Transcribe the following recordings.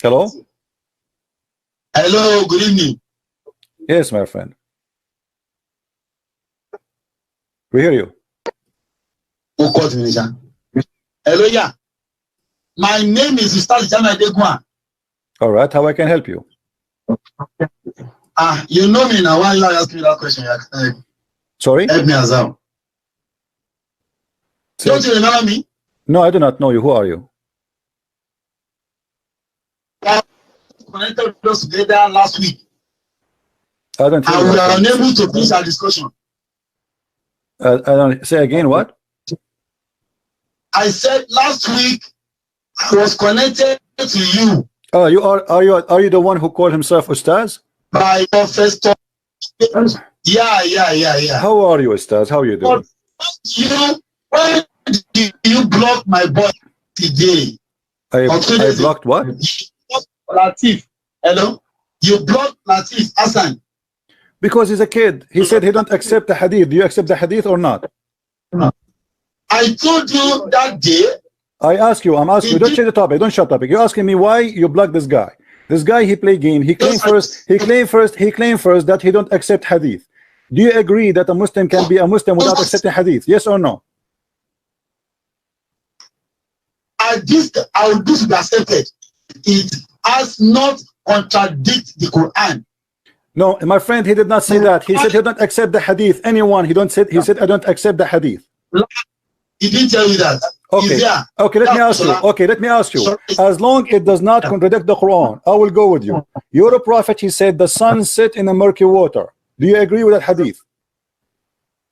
Hello? Hello, good evening. Yes, my friend. We hear you. Hello, yeah. My name is Ustaz Jamiu Adegunwa. All right, how I can help you? You know me now. Why you ask me that question? Sorry? Help me as well. Don't you remember me? No, I do not know you. Who are you? Connected us together last week. I don't hear you. And we are unable to finish our discussion. I don't say again what? I said last week I was connected to you. Oh, are you the one who called himself Ustaz? By Professor. Yeah. How are you, Ustaz? How are you doing? Why did you block my boy today? I blocked what? Latif. Hello? You blocked Latif Hassan. Because he's a kid. He said he don't accept the hadith. Do you accept the hadith or not? I told you that day. I'm asking you, don't change the topic, don't shut up. You're asking me why you blocked this guy. This guy, he play game. He claimed first that he don't accept hadith. Do you agree that a Muslim can be a Muslim without accepting hadith? Yes or no? This will be accepted. It has not contradict the Quran. No, my friend, he did not say that. He said he don't accept the hadith. Anyone, he said I don't accept the hadith. He didn't tell you that. Okay, let me ask you. As long it does not contradict the Quran, I will go with you. You're a prophet, he said the sun set in a murky water. Do you agree with that hadith?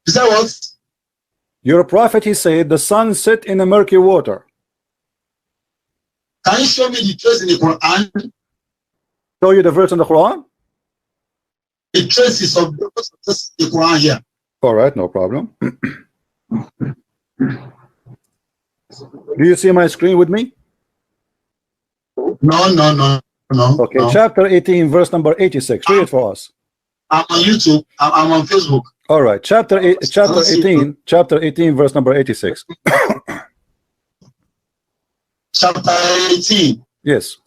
Is that what? You're a prophet, he said the sun set in a murky water. Can you show me the trace in the Quran? Show you the verse in the Quran? The traces of the Quran here. All right, no problem. Do you see my screen with me? No. Okay, no. Chapter 18, verse number 86. Read it for us. I'm on YouTube. I'm on Facebook. All right, chapter 18, verse number 86. Chapter 18. Yes.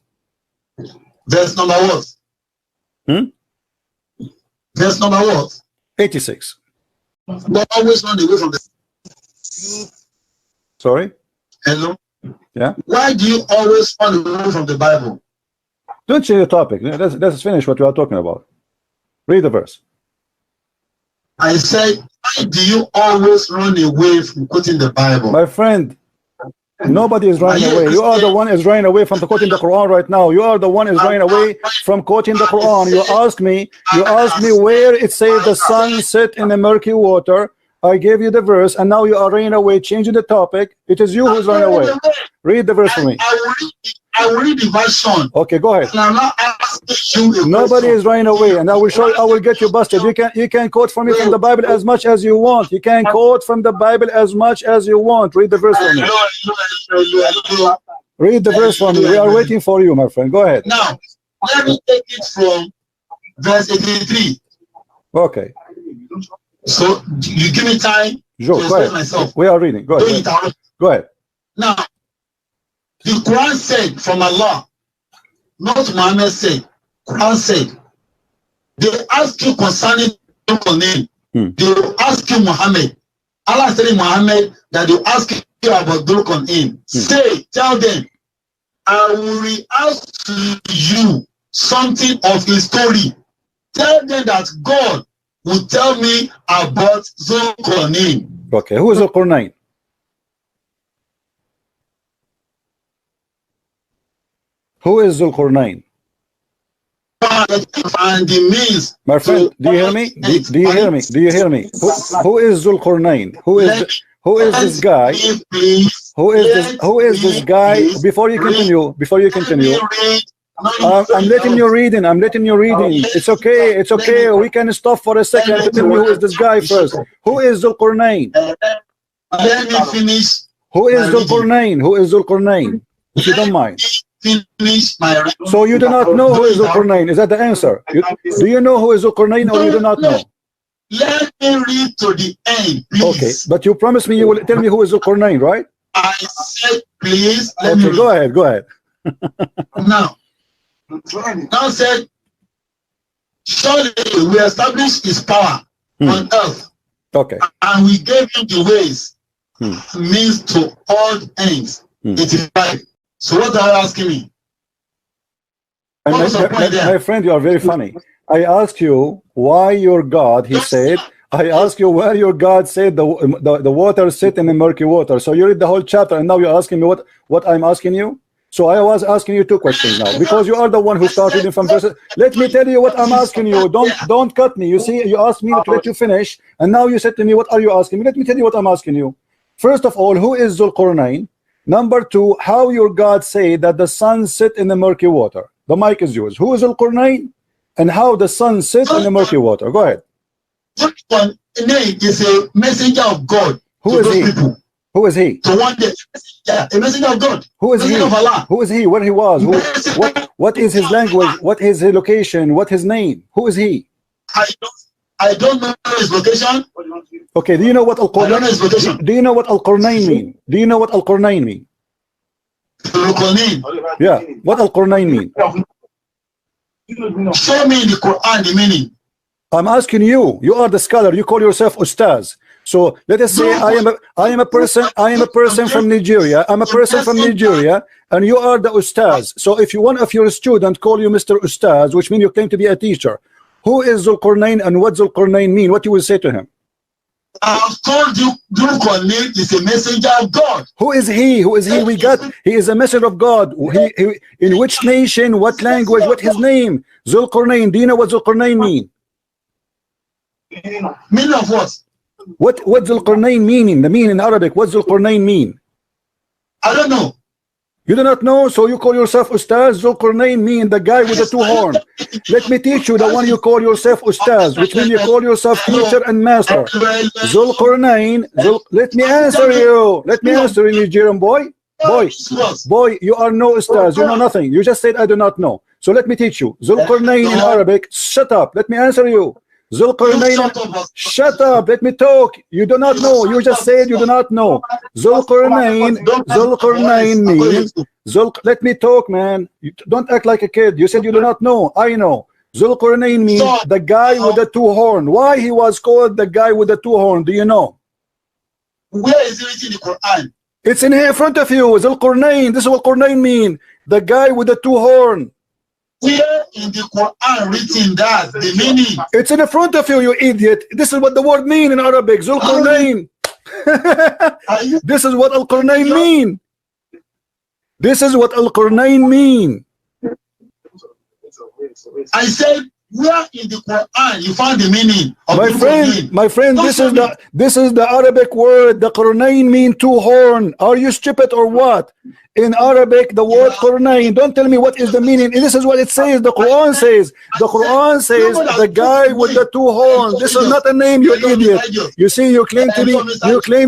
Verse number what? Verse number what? 86. But always run away from the. Sorry? Hello? Yeah? Why do you always run away from the Bible? Don't change the topic. Let's finish what we are talking about. Read the verse. I said, why do you always run away from quoting the Bible? My friend, nobody is running away. You are the one is running away from quoting the Quran right now. You are the one is running away from quoting the Quran. You asked me where it says the sun set in the murky water. I gave you the verse, and now you are running away, changing the topic. It is you who's running away. Read the verse for me. I will read the version. Okay, go ahead. And I'm not asking you. Nobody is running away, and I will get you busted. You can quote from me from the Bible as much as you want. You can quote from the Bible as much as you want. Read the verse for me. Read the verse for me. We are waiting for you, my friend. Go ahead. Now, let me take it from verse 83. Okay. So you give me time to explain myself. We are reading. Go ahead. Go ahead. Now, the Quran said from Allah, not Muhammad said. Quran said, they ask you concerning your name. They will ask you Muhammad. Allah said in Muhammad that they will ask you about Zulkarnain. Say, tell them, I will re-ask to you something of his story. Tell them that God will tell me about Zulkarnain. Okay, who is Zulkarnain? Who is Zulkarnain? And the means. My friend, do you hear me? Do you hear me? Do you hear me? Who is Zulkarnain? Who is this guy? Who is this guy? Before you continue. I'm letting you reading. It's okay. We can stop for a second to tell me who is this guy first. Who is Zulkarnain? Let me finish. Who is Zulkarnain? If you don't mind. So you do not know who is Zulkarnain? Is that the answer? Do you know who is Zulkarnain, or you do not know? Let me read to the end, please. Okay, but you promised me you will tell me who is Zulkarnain, right? I said, please. Okay, go ahead. Now, now said, surely we established his power on earth. Okay. And we gave him the ways, means to all ends. 85. So what are you asking me? My friend, you are very funny. I asked you why your God, he said, I asked you where your God said the water sit in the murky water. So you read the whole chapter and now you're asking me what I'm asking you. So I was asking you 2 questions now because you are the one who started reading from verses. Let me tell you what I'm asking you. Don't cut me. You see, you asked me to let you finish and now you said to me, what are you asking me? Let me tell you what I'm asking you. First of all, who is Zulkarnain? Number 2, how your God say that the sun sit in the murky water? The mic is yours. Who is Zulkarnain and how the sun sits in the murky water? Go ahead. Zulkarnain is a messenger of God. Who is he? People. Who is he? So one day, a messenger of God. Who is he? Of Allah. Who is he? Where he was? What is his language? What is his location? What his name? Who is he? I don't know his location. Okay, do you know what Al-Qarnain? Do you know what Al-Qarnain mean? Do you know what Al-Qarnain mean? Zulkarnain. Yeah, what Al-Qarnain mean? Show me in the Quran the meaning. I'm asking you. You are the scholar. You call yourself Ustaz. So let us say I am a person from Nigeria. I'm a person from Nigeria, and you are the Ustaz. So if you one of your students call you Mr. Ustaz, which means you claim to be a teacher, who is Zulkarnain and what Zulkarnain mean? What you will say to him? I've told you, Zulkarnain is a messenger of God. Who is he? Who is he? We got. He is a messenger of God. He in which nation? What language? What his name? Zulkarnain. Do you know what Zulkarnain mean? Meaning of what? What Zulkarnain meaning? The meaning in Arabic. What Zulkarnain mean? I don't know. You do not know, so you call yourself Ustaz. Zulkarnain mean the guy with the 2 horns. Let me teach you the one you call yourself Ustaz, which means you call yourself teacher and master. Zulkarnain. Let me answer you. Let me answer you, Nigerian boy. Boy, you are no Ustaz. You know nothing. You just said I do not know. So let me teach you. Zulkarnain in Arabic. Shut up. Let me answer you. Zulkarnain, shut up, let me talk. You do not know. You just said you do not know. Zulkarnain means let me talk, man. You don't act like a kid. You said you do not know. I know. Zulkarnain means the guy with the 2 horns. Why he was called the guy with the 2 horns? Do you know? Where is it written in the Quran? It's in here in front of you. Zulkarnain. This is what Qarnain mean. The guy with the 2 horns. Where in the Quran written that the meaning? It's in the front of you, you idiot. This is what the word mean in Arabic. Zulkarnain. This is what Al-Qarnain mean. This is what Al-Qarnain mean. I said, where in the Quran you found the meaning of my friend, this is the Arabic word. The Qarnain mean 2 horn. Are you stupid or what? In Arabic, the word Qarnain, don't tell me what is the meaning. This is what it says. The Quran says. The Quran says the guy with the 2 horns. This is not a name, you idiot. You see, you claim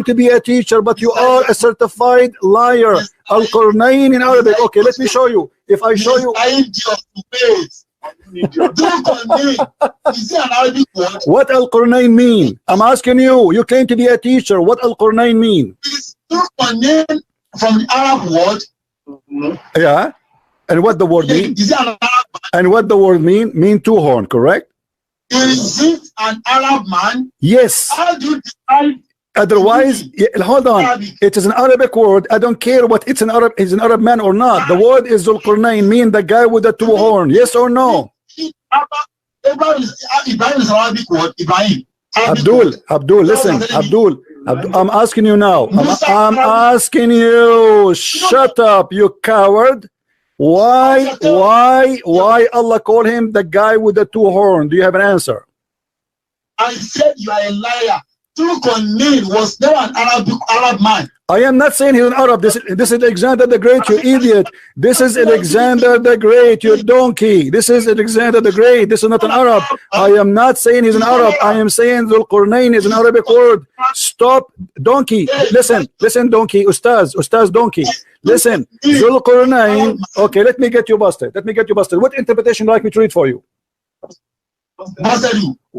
to be a teacher, but you are a certified liar. Al-Qarnain in Arabic. Okay, let me show you. If I show you. What Al-Qarnain mean? I'm asking you. You claim to be a teacher. What Al-Qarnain mean? From the Arab word. Yeah. And what the word mean? And what the word mean? Mean 2 horn, correct? Is it an Arab man? Yes. How do you decide? Otherwise, hold on. It is an Arabic word. I don't care what it's an Arab. Is an Arab man or not? The word is Zulkarnain, mean the guy with the 2 horn. Yes or no? Ibrahim is an Arabic word. Ibrahim. Abdul, listen, Abdul. I'm asking you now. I'm asking you. Shut up, you coward. Why Allah call him the guy with the 2 horn? Do you have an answer? I said you are a liar. Zulkarnain was never an Arab man. I am not saying he's an Arab. This is Alexander the Great, you idiot. This is Alexander the Great, you donkey. This is Alexander the Great. This is not an Arab. I am not saying he's an Arab. I am saying Zulkarnain is an Arabic word. Stop, donkey. Listen, donkey. Ustaz donkey. Listen, Zulkarnain. Okay, let me get you busted. What interpretation would you like me to read for you?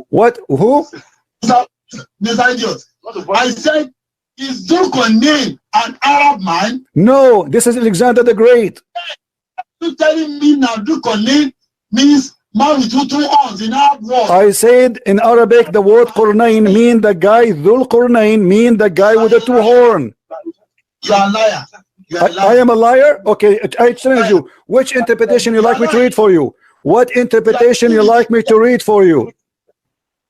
What? Who? I said, is Zulkarnain an Arab man? No, this is Alexander the Great. you telling me now Zulkarnain means man with two horns in our word? I said in Arabic the word Qarnain mean the guy, Zulkarnain mean the guy with the two horn. You are a liar. You are a liar. I am a liar? Okay, I challenge you. Which interpretation you like me to read for you? What interpretation you like me to read for you?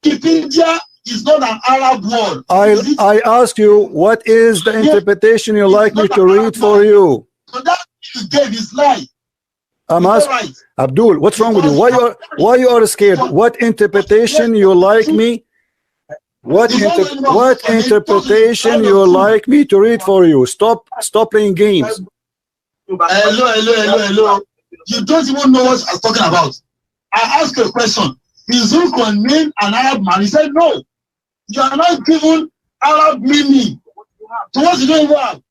Wikipedia is not an Arab word. I ask you, what is the interpretation you like me to read for you? So that you gave is lie. I'm asking, Abdul, what's wrong with you? Why you are scared? What interpretation you like me? What interpretation you like me to read for you? Stop playing games. Hello. You don't even know what I was talking about. I asked you a question. Is Zulkarnain an Arab man? He said no. You are not given Arab meaning. So what you doing wrong?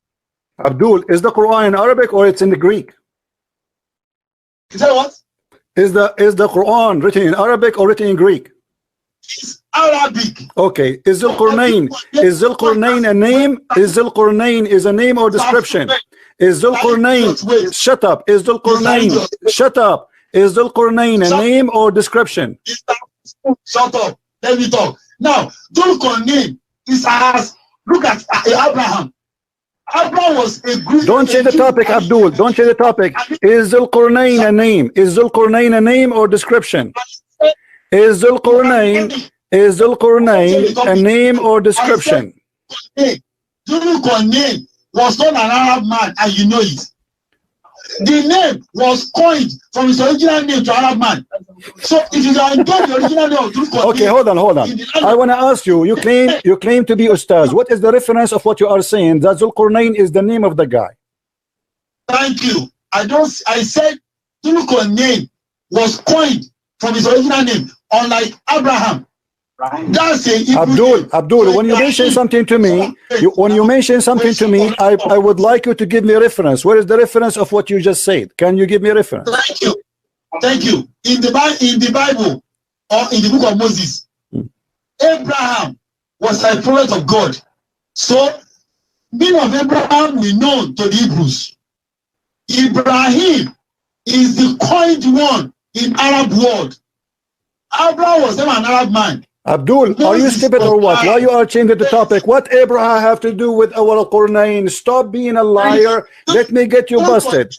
Abdul, is the Quran in Arabic or it's in the Greek? Is that what? Is the Quran written in Arabic or written in Greek? It's Arabic. Okay. Is Zulkarnain a name? Is Zulkarnain is a name or description? Is Zulkarnain, shut up. Is Zulkarnain, shut up. Is Zulkarnain a name or description? Shut up. Let me talk. Now, Zulkarnain is as, look at Abraham. Abraham was a good. Don't change the topic, Abdul. Don't change the topic. Is Zulkarnain a name? Is Zulkarnain a name or description? Is Zulkarnain a name or description? Zulkarnain was not an Arab man, and you know it. The name was coined from his original name to Arab man. So if you can get the original name of Zulkarnain. Okay, hold on. I want to ask you. You claim to be Ustaz. What is the reference of what you are saying? That Zulkarnain is the name of the guy. Thank you. I said Zulkarnain was coined from his original name, unlike Abraham. That's it. Abdul, when you mention something to me, I would like you to give me a reference. Where is the reference of what you just said? Can you give me a reference? Thank you. In the Bible or in the book of Moses, Abraham was a prophet of God. So, name of Abraham we known to the Hebrews. Ibrahim is the coined one in Arab world. Abraham was never an Arab man. Abdul, are you stupid or what? Why you are changing the topic? What Abraham have to do with our Qur'an? Stop being a liar. Let me get you busted.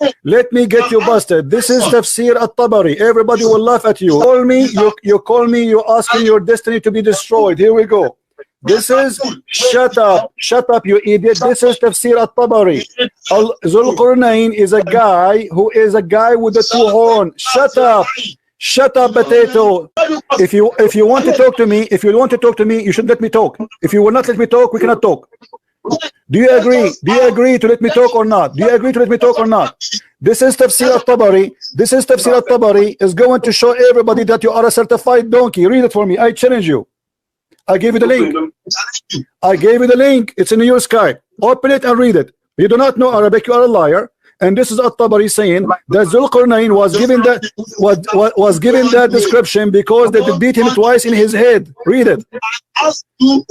This is Tafsir at-Tabari. Everybody will laugh at you. You call me, you're asking your destiny to be destroyed. Here we go. This is, shut up, you idiot. This is Tafsir at-Tabari. Zulkarnain is a guy who is a guy with the two horns. Shut up, potato. If you want to talk to me, you should let me talk. If you will not let me talk, we cannot talk. Do you agree? To let me talk or not? This is Tafsir at-Tabari. Is going to show everybody that you are a certified donkey. Read it for me. I challenge you. I gave you the link. It's in your Skype. Open it and read it. You do not know Arabic, you are a liar. And this is at-Tabari saying that Zulkarnain was given that description because they beat him twice in his head. Read it, you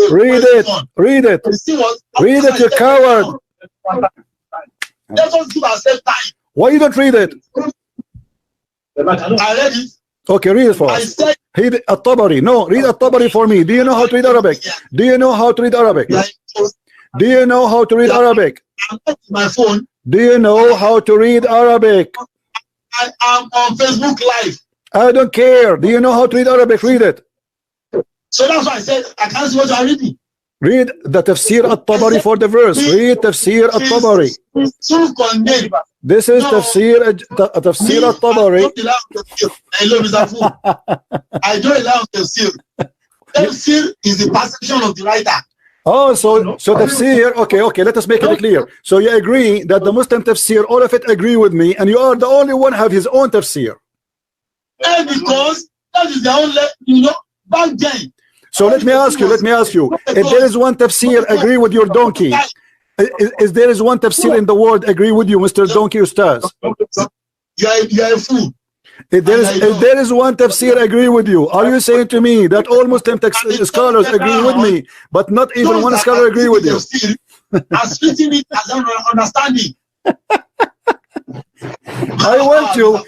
coward. Why you don't read it? I read it. Okay, read it for us. Read at-Tabari. No, read at-Tabari for me. Do you know how to read Arabic? I'm not my phone. Do you know how to read Arabic? I am on Facebook Live. I don't care. Do you know how to read Arabic? Read it. So that's why I said I can't see what you are reading. Read the Tafsir at-Tabari for the verse. Read Tafsir at-Tabari. This is Tafsir at-Tabari. I don't allow Tafsir. Tafsir is the perception of the writer. Oh, so Tafsir, okay, let us make it clear. So you agree that the Muslim Tafsir, all of it agree with me, and you are the only one have his own Tafsir. And because that is the only, back then. So let me ask you, if there is one Tafsir agree with your donkey, is there is one Tafsir in the world agree with you, Mr. Donkey Ustaz? You are a fool. If there is one Tafsir agree with you, are you saying to me that all Muslim scholars agree with me, but not even one scholar agree with you? I'm splitting it as an understanding. I want you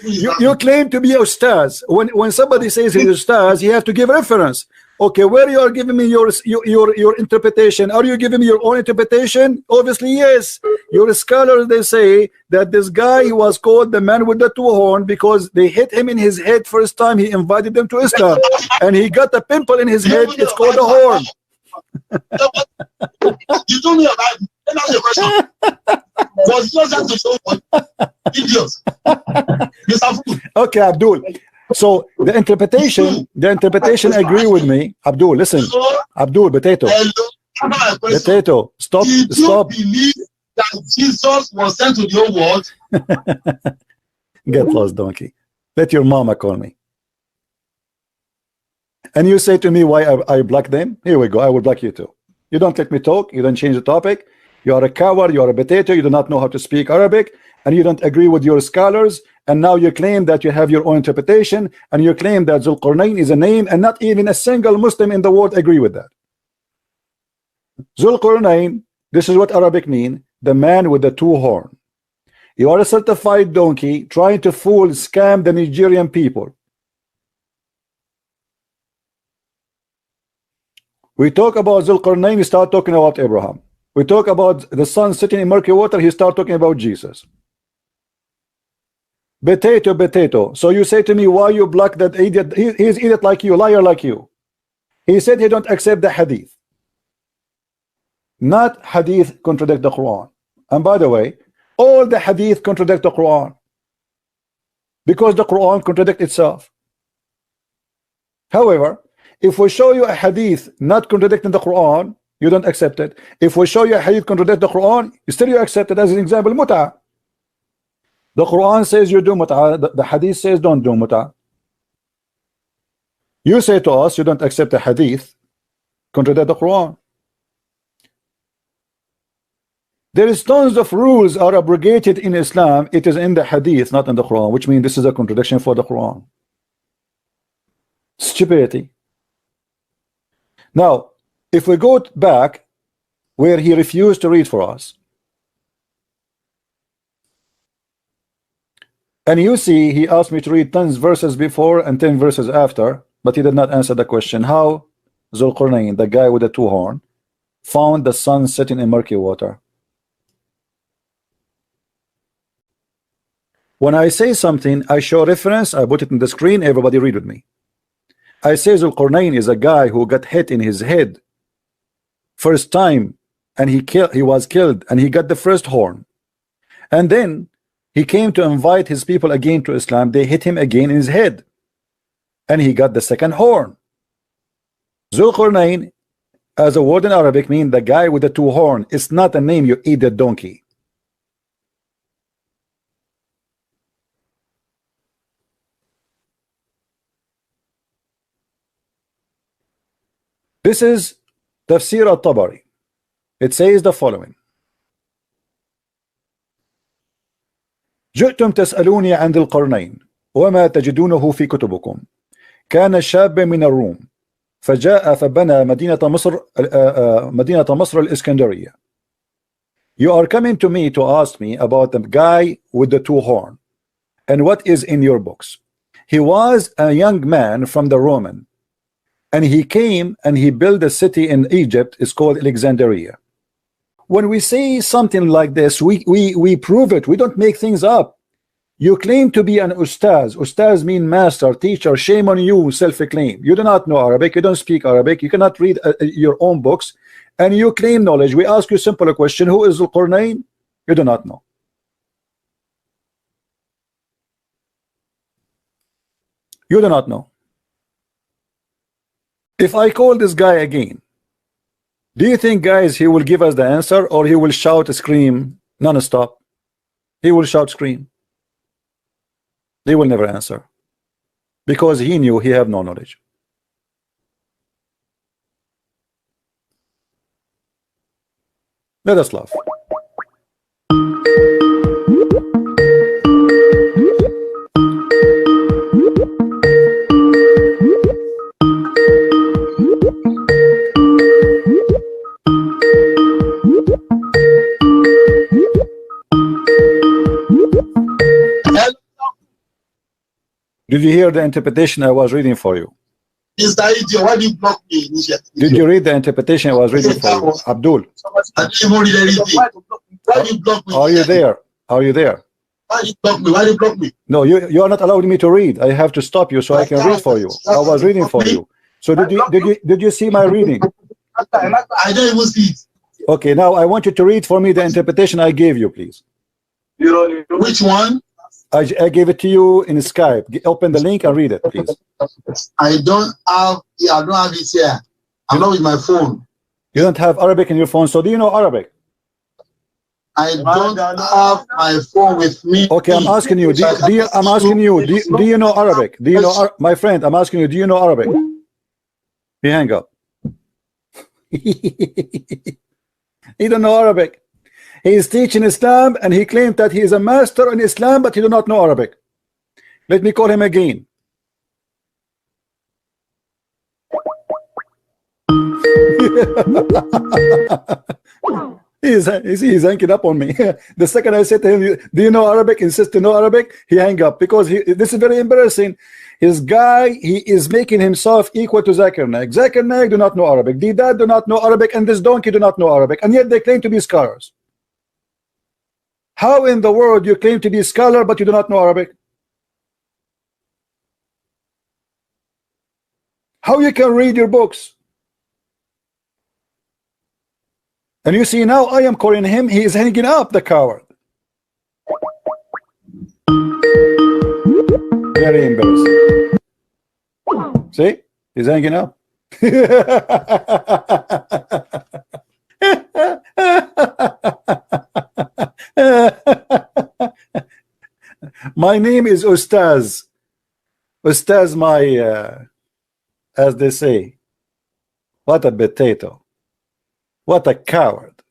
claim to be a Ustaz. When somebody says he's Ustaz, you have to give reference. Okay, where you are giving me your interpretation? Are you giving me your own interpretation? Obviously, yes. Your scholars, they say that this guy was called the man with the two horns because they hit him in his head first time he invited them to Islam, and he got a pimple in his head. It's called a horn. You told me about it. Let me ask you a question. Was yours to show what? Idiots. Okay, Abdul. So the interpretation agree with me. Abdul, listen. Abdul, potato. Potato. Stop. Did you believe that Jesus was sent to the whole world? Get lost, donkey. Let your mama call me. And you say to me why I block them? Here we go. I will block you too. You don't let me talk. You don't change the topic. You are a coward. You are a potato. You do not know how to speak Arabic, and you don't agree with your scholars. And now you claim that you have your own interpretation, and you claim that Zulkarnain is a name, and not even a single Muslim in the world agree with that. Zulkarnain, this is what Arabic mean, the man with the two horns. You are a certified donkey trying to fool, scam the Nigerian people. We talk about Zulkarnain, we start talking about Abraham. We talk about the sun sitting in murky water, he start talking about Jesus. Potato. So you say to me, why you block that idiot? He's idiot like you, liar like you. He said he don't accept the hadith. Not hadith contradict the Quran. And by the way, all the hadith contradict the Quran, because the Quran contradict itself. However, if we show you a hadith not contradicting the Quran, you don't accept it. If we show you a hadith contradict the Quran, still you accept it. As an example, mut'ah. The Quran says you do mut'ah, the hadith says don't do mut'ah. You say to us you don't accept the hadith contradict the Quran. There is tons of rules are abrogated in Islam. It is in the hadith, not in the Quran, which means this is a contradiction for the Quran. Stupidity. Now, if we go back where he refused to read for us, and you see he asked me to read 10 verses before and 10 verses after, but he did not answer the question how Zulkarnain, the guy with the two horns, found the sun setting in murky water. When I say something, I show reference, I put it in the screen, everybody read with me. I say Zulkarnain is a guy who got hit in his head first time, and he was killed, and he got the first horn, and then he came to invite his people again to Islam. They hit him again in his head, and he got the second horn. Zulkarnain, as a word in Arabic, means the guy with the two horns. It's not a name, you idiot donkey. This is Tafsir al-Tabari. It says the following: جئتم تسألوني عن ذي القرنين وما تجدونه في كتبكم. كان شاب من الروم فجاء فبنى مدينة مصر الإسكندرية. You are coming to me to ask me about the guy with the two horns and what is in your books. He was a young man from the Roman, and he came and he built a city in Egypt. It's called Alexandria. When we say something like this, we prove it. We don't make things up. You claim to be an ustaz. Ustaz mean master, teacher. Shame on you, self-claim. You do not know Arabic. You don't speak Arabic. You cannot read your own books, and you claim knowledge. We ask you a simple question: who is Zulkarnain? You do not know. You do not know. If I call this guy again, do you think, guys, he will give us the answer, or he will shout, scream non-stop? He will shout, scream. They will never answer, because he knew he have no knowledge. Let us laugh. Did you hear the interpretation I was reading for you? Mr. Idiot, why did you block me initially? Did you read the interpretation I was reading for you, Abdul? I didn't even read anything. Why did you block me? Are you there? Are you there? Why did you block me? Why did you block me? No, you are not allowing me to read. I have to stop you so I can read for you. I was reading for you. So did you see my reading? I don't even see it. Okay, now I want you to read for me the interpretation I gave you, please. Which one? I gave it to you in Skype. Open the link and read it, please. I don't have it here. I'm not with my phone. You don't have Arabic in your phone, so do you know Arabic? I don't have my phone with me. Okay, I'm asking you. Do you know Arabic? Do you know my friend? I'm asking you. Do you know Arabic? He hang up. He don't know Arabic. He is teaching Islam and he claimed that he is a master in Islam, but he do not know Arabic. Let me call him again. He's hanging up on me. The second I said to him, do you know Arabic? Insist to know Arabic. He hang up because this is very embarrassing. His guy, he is making himself equal to Zulkarnain. Zulkarnain do not know Arabic. Debat do not know Arabic, and this donkey do not know Arabic, and yet they claim to be scholars. How in the world you claim to be a scholar but you do not know Arabic? How you can read your books? And you see now I am calling him, he is hanging up, the coward. Very embarrassing. See? He's hanging up. My name is Ustaz. Ustaz, my as they say. What a potato. What a coward.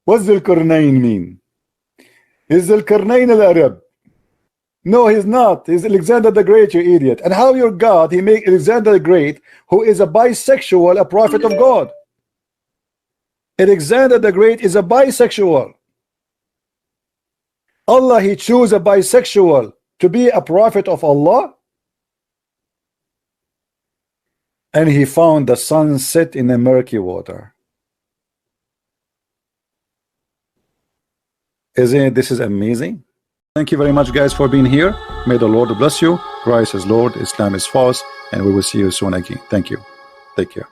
What does Zulkarnain mean? Is Zulkarnain al-Arab? No, he's not. He's Alexander the Great, you idiot. And how your God, he make Alexander the Great, who is a bisexual, a prophet of God. Alexander the Great is a bisexual. Allah, he chose a bisexual to be a prophet of Allah. And he found the sun set in the murky water. Isn't it? This is amazing. Thank you very much, guys, for being here. May the Lord bless you. Christ is Lord, Islam is false, and we will see you soon again. Thank you. Take care.